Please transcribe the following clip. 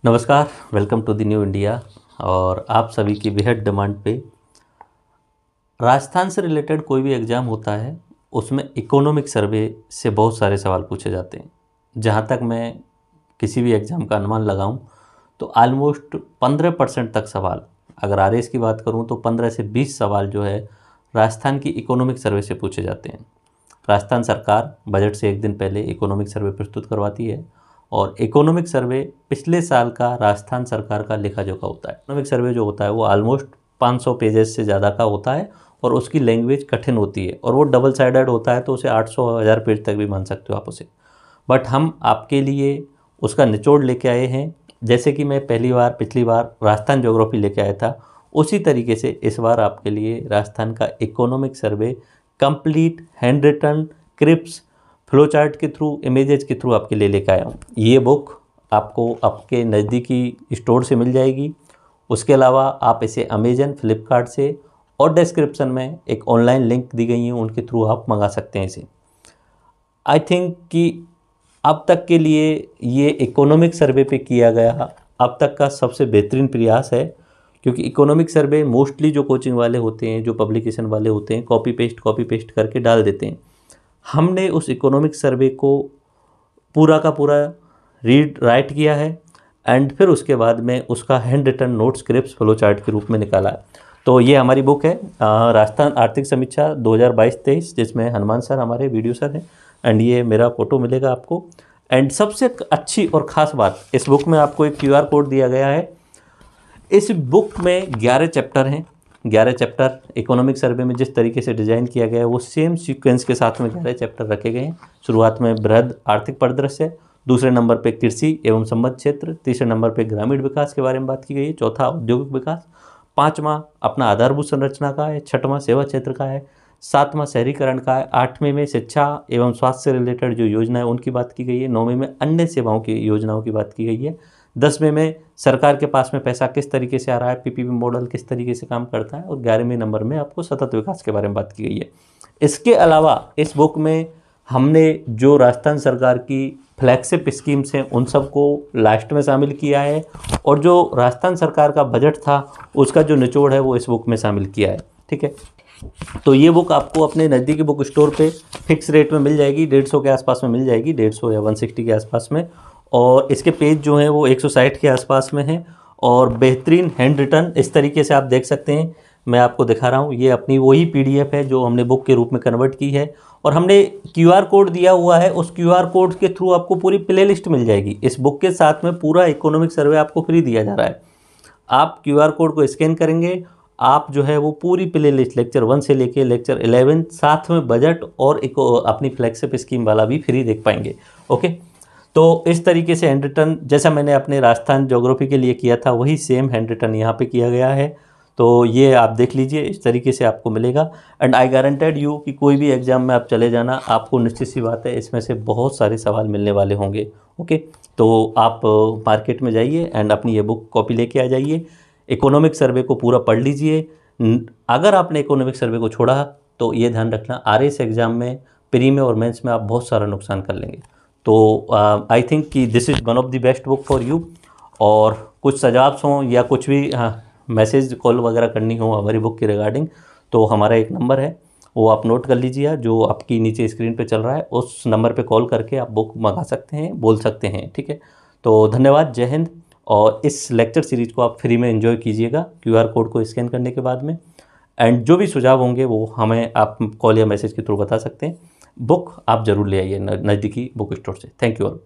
नमस्कार, welcome to the new India. और आप सभी की बेहद डिमांड पे राजस्थान से रिलेटेड कोई भी एग्ज़ाम होता है उसमें इकोनॉमिक सर्वे से बहुत सारे सवाल पूछे जाते हैं। जहाँ तक मैं किसी भी एग्ज़ाम का अनुमान लगाऊं तो ऑलमोस्ट 15% तक सवाल, अगर आरएस की बात करूं तो 15 से 20 सवाल जो है राजस्थान की इकोनॉमिक सर्वे से पूछे जाते हैं। राजस्थान सरकार बजट से एक दिन पहले इकोनॉमिक सर्वे प्रस्तुत करवाती है और इकोनॉमिक सर्वे पिछले साल का राजस्थान सरकार का लेखा जोखा होता है। इकोनॉमिक सर्वे जो होता है वो ऑलमोस्ट 500 पेजेस से ज़्यादा का होता है और उसकी लैंग्वेज कठिन होती है और वो डबल साइडेड होता है, तो उसे 800-1000 पेज तक भी मान सकते हो आप उसे। बट हम आपके लिए उसका निचोड़ लेके आए हैं। जैसे कि मैं पिछली बार राजस्थान ज्योग्राफी लेके आया था, उसी तरीके से इस बार आपके लिए राजस्थान का economic survey complete hand written crisp flow chart के थ्रू, इमेजेस के थ्रू आपके लिए लेकर आया हूँ। ये बुक आपको आपके नज़दीकी स्टोर से मिल जाएगी। उसके अलावा आप इसे अमेजन, फ्लिपकार्ट से और डिस्क्रिप्शन में एक ऑनलाइन लिंक दी गई है, उनके थ्रू आप मंगा सकते हैं इसे। आई थिंक कि अब तक के लिए ये इकोनॉमिक सर्वे पे किया गया अब तक का सबसे बेहतरीन प्रयास है, क्योंकि इकोनॉमिक सर्वे मोस्टली जो कोचिंग वाले होते हैं, जो पब्लिकेशन वाले होते हैं, कॉपी पेस्ट करके डाल देते हैं। हमने उस इकोनॉमिक सर्वे को पूरा का पूरा राइट किया है एंड फिर उसके बाद में उसका hand written note scripts flow chart के रूप में निकाला है। तो ये हमारी बुक है राजस्थान आर्थिक समीक्षा 2022-23, जिसमें हनुमान सर हमारे वीडियो सर हैं एंड ये मेरा फ़ोटो मिलेगा आपको। एंड सबसे अच्छी और ख़ास बात, इस बुक में आपको एक QR कोड दिया गया है। इस बुक में 11 चैप्टर हैं। 11 चैप्टर इकोनॉमिक सर्वे में जिस तरीके से डिज़ाइन किया गया है वो सेम सीक्वेंस के साथ में 11 चैप्टर रखे गए हैं। शुरुआत में बृहद आर्थिक परिदृश्य, दूसरे नंबर पे कृषि एवं संबद्ध क्षेत्र, तीसरे नंबर पे ग्रामीण विकास के बारे में बात की गई है, चौथा औद्योगिक विकास, पाँचवां अपना आधारभूत संरचना का है, छठवां सेवा क्षेत्र का है, सातवां शहरीकरण का है, आठवें में शिक्षा एवं स्वास्थ्य से रिलेटेड जो योजना है उनकी बात की गई है, नौवें में अन्य सेवाओं की योजनाओं की बात की गई है, 10वें में सरकार के पास में पैसा किस तरीके से आ रहा है, PPP मॉडल किस तरीके से काम करता है, और 11वें नंबर में आपको सतत विकास के बारे में बात की गई है। इसके अलावा इस बुक में हमने जो राजस्थान सरकार की फ्लैगशिप स्कीम्स हैं उन सबको लास्ट में शामिल किया है और जो राजस्थान सरकार का बजट था उसका जो निचोड़ है वो इस बुक में शामिल किया है। ठीक है, तो ये बुक आपको अपने नज़दीकी बुक स्टोर पे फिक्स रेट में मिल जाएगी, 150 के आसपास में मिल जाएगी, 150 या 160 के आसपास में। और इसके पेज जो हैं वो 160 के आसपास में हैं और बेहतरीन हैंड रिटन इस तरीके से आप देख सकते हैं। मैं आपको दिखा रहा हूँ, ये अपनी वही PDF है जो हमने बुक के रूप में कन्वर्ट की है और हमने QR कोड दिया हुआ है। उस QR कोड के थ्रू आपको पूरी प्लेलिस्ट मिल जाएगी। इस बुक के साथ में पूरा इकोनॉमिक सर्वे आपको फ्री दिया जा रहा है। आप QR कोड को स्कैन करेंगे, आप जो है वो पूरी प्लेलिस्ट लेक्चर 1 से लेके लेक्चर 11 साथ में बजट और एक अपनी फ्लैगशिप स्कीम वाला भी फ्री देख पाएंगे। ओके, तो इस तरीके से हैंड रिटन जैसा मैंने अपने राजस्थान ज्योग्राफी के लिए किया था वही सेम हैंड रिटन यहाँ पे किया गया है। तो ये आप देख लीजिए, इस तरीके से आपको मिलेगा एंड आई गारंटेड यू कि कोई भी एग्ज़ाम में आप चले जाना, आपको निश्चित सी बात है इसमें से बहुत सारे सवाल मिलने वाले होंगे। ओके, तो आप मार्केट में जाइए एंड अपनी ये बुक कॉपी लेके आ जाइए, इकोनॉमिक सर्वे को पूरा पढ़ लीजिए। अगर आपने इकोनॉमिक सर्वे को छोड़ा तो ये ध्यान रखना RS एग्ज़ाम में, प्री में और मेंस में आप बहुत सारा नुकसान कर लेंगे। तो आई थिंक कि this is one of the best book for you. और कुछ सजाव हों या कुछ भी मैसेज कॉल वगैरह करनी हो हमारी बुक के रिगार्डिंग, तो हमारा एक नंबर है वो आप नोट कर लीजिए, जो आपकी नीचे स्क्रीन पे चल रहा है। उस नंबर पे कॉल करके आप बुक मंगा सकते हैं, बोल सकते हैं। ठीक है, तो धन्यवाद, जय हिंद। और इस लेक्चर सीरीज़ को आप फ्री में एंजॉय कीजिएगा QR कोड को स्कैन करने के बाद में। एंड जो भी सुझाव होंगे वो हमें आप कॉल या मैसेज के थ्रू बता सकते हैं। बुक आप ज़रूर ले आइए नज़दीकी बुक स्टोर से। Thank you all.